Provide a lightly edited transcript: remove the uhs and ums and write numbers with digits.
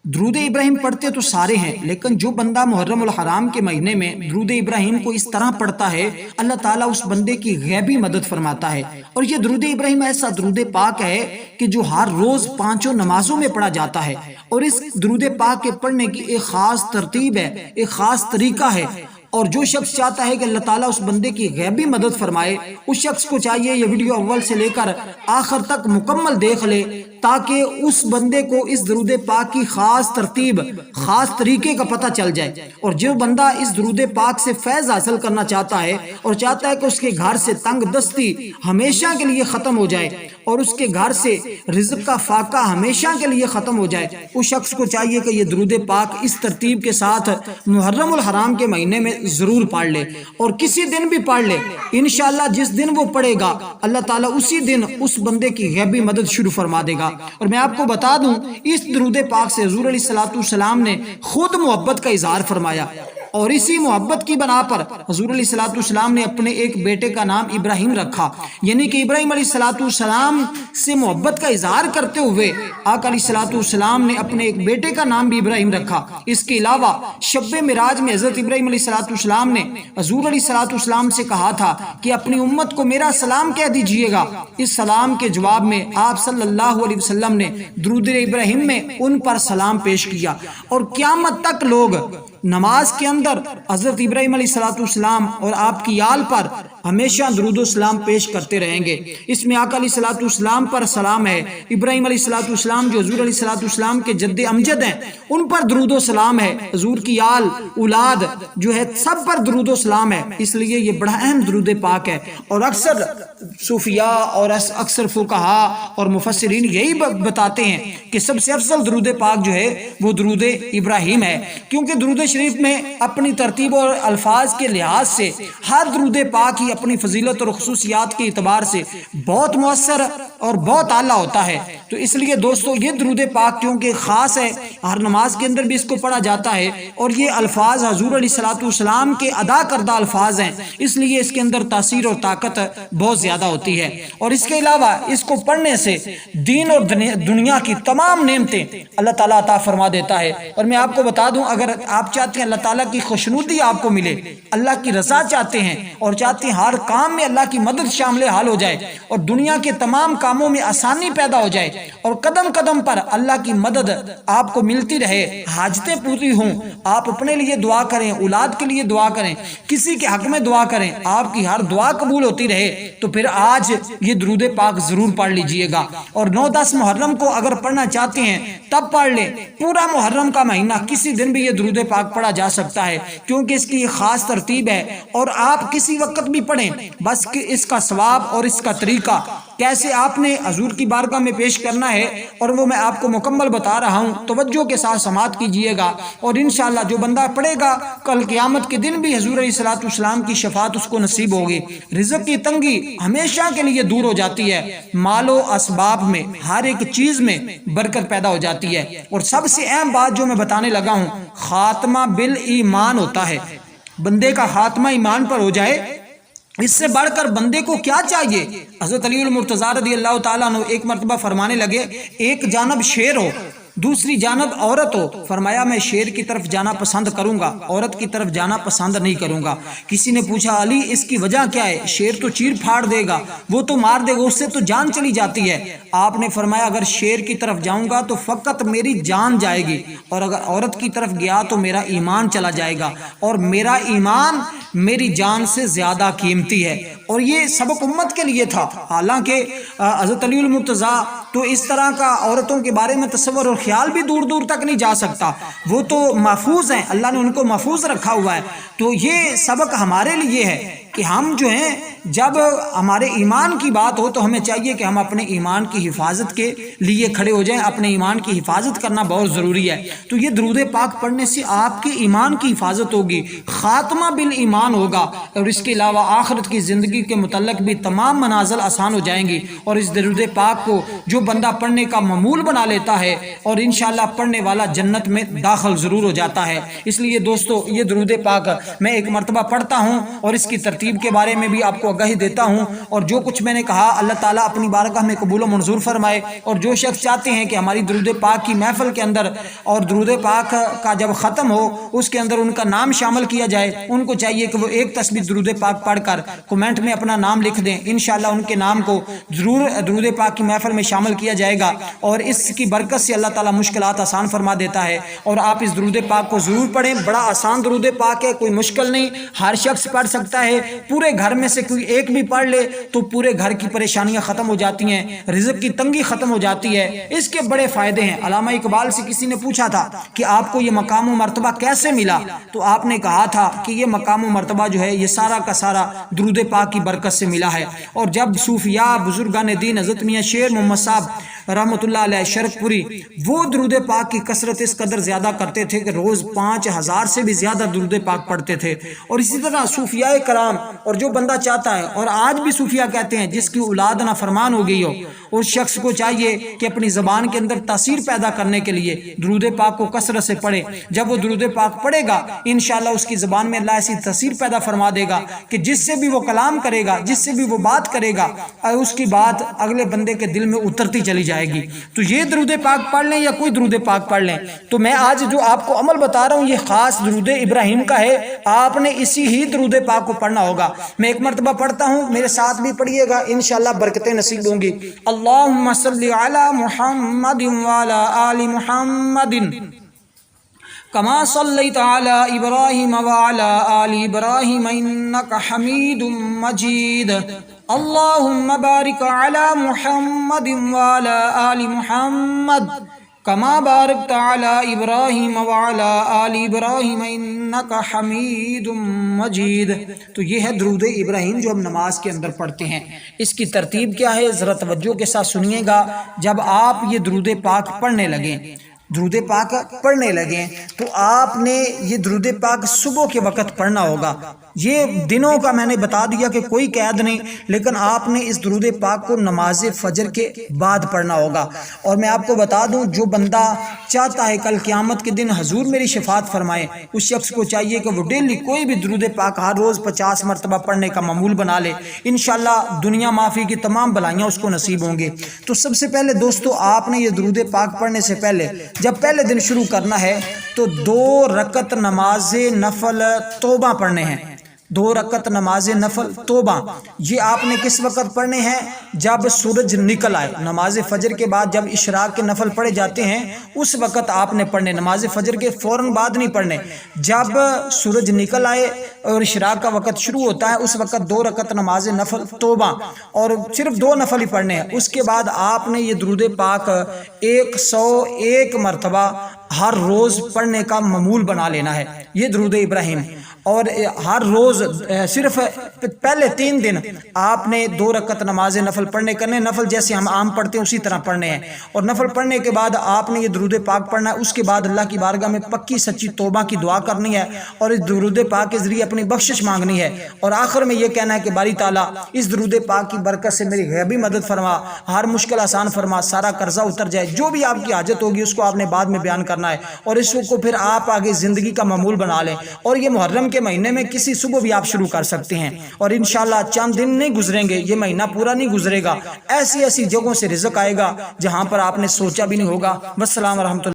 درود ابراہیم پڑھتے تو سارے ہیں، لیکن جو بندہ محرم الحرام کے مہینے میں درود ابراہیم کو اس طرح پڑھتا ہے، اللہ تعالیٰ اس بندے کی غیبی مدد فرماتا ہے۔ اور یہ درود ابراہیم ایسا درود پاک ہے کہ جو ہر روز 5 نمازوں میں پڑھا جاتا ہے، اور اس درود پاک کے پڑھنے کی ایک خاص ترتیب ہے، ایک خاص طریقہ ہے۔ اور جو شخص چاہتا ہے کہ اللہ تعالیٰ اس بندے کی غیبی مدد فرمائے، اس شخص کو چاہیے یہ ویڈیو اول سے لے کر آخر تک مکمل دیکھ لے، تاکہ اس بندے کو اس درود پاک کی خاص ترتیب، خاص طریقے کا پتہ چل جائے۔ اور جو بندہ اس درود پاک سے فیض حاصل کرنا چاہتا ہے اور چاہتا ہے کہ اس کے گھر سے تنگ دستی ہمیشہ کے لیے ختم ہو جائے اور اس کے گھر سے رزق کا فاقہ ہمیشہ کے لیے ختم ہو جائے، اس شخص کو چاہیے کہ یہ درود پاک اس ترتیب کے ساتھ محرم الحرام کے مہینے میں ضرور پڑھ لے، اور کسی دن بھی پڑھ لے۔ انشاءاللہ جس دن وہ پڑھے گا، اللہ تعالیٰ اسی دن اس بندے کی غیبی مدد شروع فرما دے گا۔ اور میں آپ کو بتا دوں، اس درود پاک سے حضور علیہ الصلوۃ نے خود محبت کا اظہار فرمایا، اور اسی محبت کی بنا پر حضور علیہ الصلوۃ نے اپنے ایک بیٹے کا نام ابراہیم رکھا، یعنی کہ ابراہیم علیہ الصلوۃ سے محبت کا اظہار کرتے ہوئے آقا علیہ الصلوۃ نے اپنے ایک بیٹے کا نام بھی ابراہیم رکھا۔ اس کے علاوہ شب معراج میں حضرت ابراہیم علیہ الصلوۃ نے حضور علیہ الصلوۃ سے کہا تھا کہ اپنی امت کو میرا سلام کہہ دیجئے گا۔ اس سلام کے جواب میں آپ صلی اللہ علیہ وسلم نے درود ابراہیم میں ان پر سلام پیش کیا، اور قیامت تک لوگ نماز کے اندر حضرت ابراہیم علیہ السلام اور آپ کی آل پر ہمیشہ درود و سلام پیش کرتے رہیں گے۔ اس میں آقا علیہ السلام پر سلام ہے، ابراہیم علیہ السلام جو حضور علیہ السلام کے جد امجد ہیں ان پر درود و سلام ہے، حضور کی آل اولاد جو ہے سب پر درود و سلام ہے۔ اس لیے یہ بڑا اہم درود پاک ہے، اور اکثر صوفیاء اور اکثر فقہاء اور مفسرین یہی بتاتے ہیں کہ سب سے افضل درود پاک جو ہے وہ درود ابراہیم ہے، کیونکہ درود شریف میں اپنی ترتیب اور الفاظ کے لحاظ سے ہر درود پاک ہی اپنی فضیلت اور خصوصیات کے اعتبار سے بہت مؤثر اور بہت اعلیٰ ہوتا ہے۔ تو اس لیے دوستو یہ درود پاک کیونکہ خاص ہے، ہر نماز کے اندر بھی اس کو پڑھا جاتا ہے، اور یہ الفاظ حضور علیہ السلام کے ادا کردہ الفاظ ہیں، اس لیے اس کے اندر تاثیر اور طاقت بہت زیادہ ہوتی ہے۔ اور اس کے علاوہ اس کو پڑھنے سے دین اور دنیا کی تمام نعمتیں اللہ تعالیٰ عطا فرما دیتا ہے۔ اور میں آپ کو بتا دوں، اگر آپ چاہتے ہیں اللہ تعالیٰ کی خوشنودی آپ کو ملے، اللہ کی رضا چاہتے ہیں اور چاہتے ہیں ہر کام میں اللہ کی مدد شامل حال ہو جائے اور دنیا کے تمام کاموں میں آسانی پیدا ہو جائے اور قدم قدم پر اللہ کی مدد آپ کو ملتی رہے، حاجتیں پوری ہوں، آپ اپنے لیے دعا کریں، اولاد کے لیے دعا کریں، کسی کے حق میں دعا کریں، آپ کی ہر دعا قبول ہوتی رہے، تو پھر آج یہ درود پاک ضرور پڑھ لیجئے گا۔ اور 9-10 محرم کو اگر پڑھنا چاہتے ہیں تب پڑھ لیں، پورا محرم کا مہینہ کسی دن بھی یہ درود پاک پڑھا جا سکتا ہے، کیونکہ اس کی ایک خاص ترتیب ہے، اور آپ کسی وقت بھی پڑھیں، بس کہ اس کا ثواب اور اس کا طریقہ کیسے آپ نے حضور کی بارگاہ میں پیش کرنا ہے، اور وہ میں آپ کو مکمل بتا رہا ہوں، توجہ کے ساتھ سماعت کیجئے گا۔ اور انشاءاللہ جو بندہ پڑھے گا کل قیامت کے دن بھی حضور علیہ السلام کی شفاعت اس کو نصیب ہوگی، رزق کی تنگی ہمیشہ کے لیے دور ہو جاتی ہے، مال و اسباب میں ہر ایک چیز میں برکت پیدا ہو جاتی ہے، اور سب سے اہم بات جو میں بتانے لگا ہوں، خاتمہ بالایمان ہوتا ہے، بندے کا خاتمہ ایمان پر ہو جائے، اس سے بڑھ کر بندے کو کیا چاہیے۔ حضرت علی المرتضیٰ رضی اللہ تعالیٰ عنہ ایک مرتبہ فرمانے لگے، ایک جانب شیر ہو، دوسری جانب عورت ہو، فرمایا میں شیر کی طرف جانا پسند کروں گا، عورت کی طرف جانا پسند نہیں کروں گا۔ کسی نے پوچھا علی اس کی وجہ کیا ہے؟ شیر تو چیر پھاڑ دے گا، وہ تو مار دے گا، اس سے تو جان چلی جاتی ہے۔ آپ نے فرمایا اگر شیر کی طرف جاؤں گا تو فقط میری جان جائے گی، اور اگر عورت کی طرف گیا تو میرا ایمان چلا جائے گا، اور میرا ایمان میری جان سے زیادہ قیمتی ہے۔ اور یہ سبق امت کے لیے تھا، حالانکہ حضرت علی المرتضیٰ تو اس طرح کا عورتوں کے بارے میں تصور اور خیال بھی دور دور تک نہیں جا سکتا، وہ تو محفوظ ہیں، اللہ نے ان کو محفوظ رکھا ہوا ہے۔ تو یہ سبق ہمارے لیے ہے کہ ہم جو ہیں جب ہمارے ایمان کی بات ہو تو ہمیں چاہیے کہ ہم اپنے ایمان کی حفاظت کے لیے کھڑے ہو جائیں، اپنے ایمان کی حفاظت کرنا بہت ضروری ہے۔ تو یہ درود پاک پڑھنے سے آپ کے ایمان کی حفاظت ہوگی، خاتمہ بالایمان ہوگا، اور اس کے علاوہ آخرت کی زندگی کے متعلق بھی تمام منازل آسان ہو جائیں گی۔ اور اس درود پاک کو جو بندہ پڑھنے کا معمول بنا لیتا ہے اور انشاءاللہ پڑھنے والا جنت میں داخل ضرور ہو جاتا ہے۔ اس لیے دوستو یہ درود پاک میں ایک مرتبہ پڑھتا ہوں اور اس کی ترتیب ترتیب کے بارے میں بھی آپ کو آگاہی دیتا ہوں، اور جو کچھ میں نے کہا اللہ تعالیٰ اپنی بارگاہ میں قبول و منظور فرمائے۔ اور جو شخص چاہتے ہیں کہ ہماری درود پاک کی محفل کے اندر اور درود پاک کا جب ختم ہو اس کے اندر ان کا نام شامل کیا جائے، ان کو چاہیے کہ وہ ایک تسبیح درود پاک پڑھ کر کمنٹ میں اپنا نام لکھ دیں، انشاءاللہ ان کے نام کو ضرور درود پاک کی محفل میں شامل کیا جائے گا، اور اس کی برکت سے اللہ تعالیٰ مشکلات آسان فرما دیتا ہے۔ اور آپ اس درود پاک کو ضرور پڑھیں، بڑا آسان درود پاک ہے، کوئی مشکل نہیں، ہر شخص پڑھ سکتا ہے۔ پورے گھر میں سے کوئی ایک بھی پڑھ لے تو پورے گھر کی پریشانیاں ختم ہو جاتی ہیں، رزق کی تنگی ختم ہو جاتی ہے۔ اس کے بڑے فائدے ہیں۔ علامہ اقبال سے کسی نے پوچھا تھا کہ آپ کو یہ مقام و مرتبہ کیسے ملا، تو آپ نے کہا تھا کہ یہ مقام و مرتبہ جو ہے یہ سارا کا سارا درود پاک کی برکت سے ملا ہے۔ اور جب صوفیاء بزرگان دین حضرت میاں شیر محمد صاحب رحمۃ اللہ علیہ شرک پوری وہ درود پاک کی کثرت اس قدر زیادہ کرتے تھے کہ روز 5000 سے بھی زیادہ درود پاک پڑھتے تھے۔ اور اسی طرح صوفیاء کرام، اور جو بندہ چاہتا ہے، اور آج بھی صوفیاء کہتے ہیں جس کی اولاد نافرمان ہو گئی ہو، اس شخص کو چاہیے کہ اپنی زبان کے اندر تاثیر پیدا کرنے کے لیے درود پاک کو کثرت سے پڑھے۔ جب وہ درود پاک پڑھے گا انشاءاللہ اس کی زبان میں اللہ ایسی تاثیر پیدا فرما دے گا کہ جس سے بھی وہ کلام کرے گا، جس سے بھی وہ بات کرے گا، اس کی بات اگلے بندے کے دل میں اترتی چلی جائے گی۔ تو یہ درود پاک پڑھ لیں یا کوئی درود پاک پڑھ لیں، تو میں آج جو آپ کو عمل بتا رہا ہوں یہ خاص درود ابراہیم کا ہے، آپ نے اسی ہی درود پاک کو پڑھنا ہوگا۔ میں ایک مرتبہ پڑھتا ہوں، میرے ساتھ بھی پڑھیے گا، انشاءاللہ برکتیں نصیب ہوں گی۔ اللہم صلی علی محمد وعلی آل محمد کما صلیت علی ابراہیم وعلی آل ابراہیم انک حمید مجید۔ اللہم بارک علی محمد وعلی آل محمد کما بارکت علی ابراہیم وعلی آل ابراہیم انک حمید مجید۔ تو یہ ہے درود ابراہیم جو ہم نماز کے اندر پڑھتے ہیں۔ اس کی ترتیب کیا ہے ذرا توجہ کے ساتھ سنیے گا۔ جب آپ یہ درود پاک پڑھنے لگیں، درود پاک پڑھنے لگیں تو آپ نے یہ درود پاک صبح کے وقت پڑھنا ہوگا۔ یہ دنوں کا میں نے بتا دیا کہ کوئی قید نہیں، لیکن آپ نے اس درود پاک کو نماز فجر کے بعد پڑھنا ہوگا۔ اور میں آپ کو بتا دوں جو بندہ چاہتا ہے کل قیامت کے دن حضور میری شفاعت فرمائے، اس شخص کو چاہیے کہ وہ ڈیلی کوئی بھی درود پاک ہر روز 50 مرتبہ پڑھنے کا معمول بنا لے، انشاءاللہ دنیا معافی کی تمام بلائیاں اس کو نصیب ہوں گے۔ تو سب سے پہلے دوستو آپ نے یہ درود پاک پڑھنے سے پہلے جب پہلے دن شروع کرنا ہے تو 2 رکعت نماز نفل توبہ پڑھنے ہیں۔ 2 رکعت نماز نفل توبہ یہ آپ نے کس وقت پڑھنے ہیں؟ جب سورج نکل آئے۔ نماز فجر کے بعد جب اشراق کے نفل پڑھے جاتے ہیں اس وقت آپ نے پڑھنے، نماز فجر کے فوراً بعد نہیں پڑھنے۔ جب سورج نکل آئے اور اشراق کا وقت شروع ہوتا ہے اس وقت 2 رکعت نماز نفل توبہ، اور صرف 2 نفل ہی پڑھنے ہیں۔ اس کے بعد آپ نے یہ درود پاک 101 مرتبہ ہر روز پڑھنے کا معمول بنا لینا ہے، یہ درود ابراہیم۔ اور ہر روز صرف پہلے 3 دن آپ نے 2 رکعت نماز نفل پڑھنے کرنے، نفل جیسے ہم عام پڑھتے ہیں اسی طرح پڑھنے ہیں۔ اور نفل پڑھنے کے بعد آپ نے یہ درود پاک پڑھنا ہے۔ اس کے بعد اللہ کی بارگاہ میں پکی سچی توبہ کی دعا کرنی ہے اور اس درود پاک کے ذریعے اپنی بخشش مانگنی ہے، اور آخر میں یہ کہنا ہے کہ باری تعالیٰ اس درود پاک کی برکت سے میری غیبی مدد فرما، ہر مشکل آسان فرما، سارا قرضہ اتر جائے۔ جو بھی آپ کی حاجت ہوگی اس کو آپ نے بعد میں بیان کرنا ہے، اور اس کو پھر آپ آگے زندگی کا معمول بنا لیں۔ اور یہ محرم کے مہینے میں کسی صبح بھی آپ شروع کر سکتے ہیں، اور انشاءاللہ چند دن نہیں گزریں گے، یہ مہینہ پورا نہیں گزرے گا، ایسی ایسی جگہوں سے رزق آئے گا جہاں پر آپ نے سوچا بھی نہیں ہوگا۔ والسلام ورحمۃ اللہ۔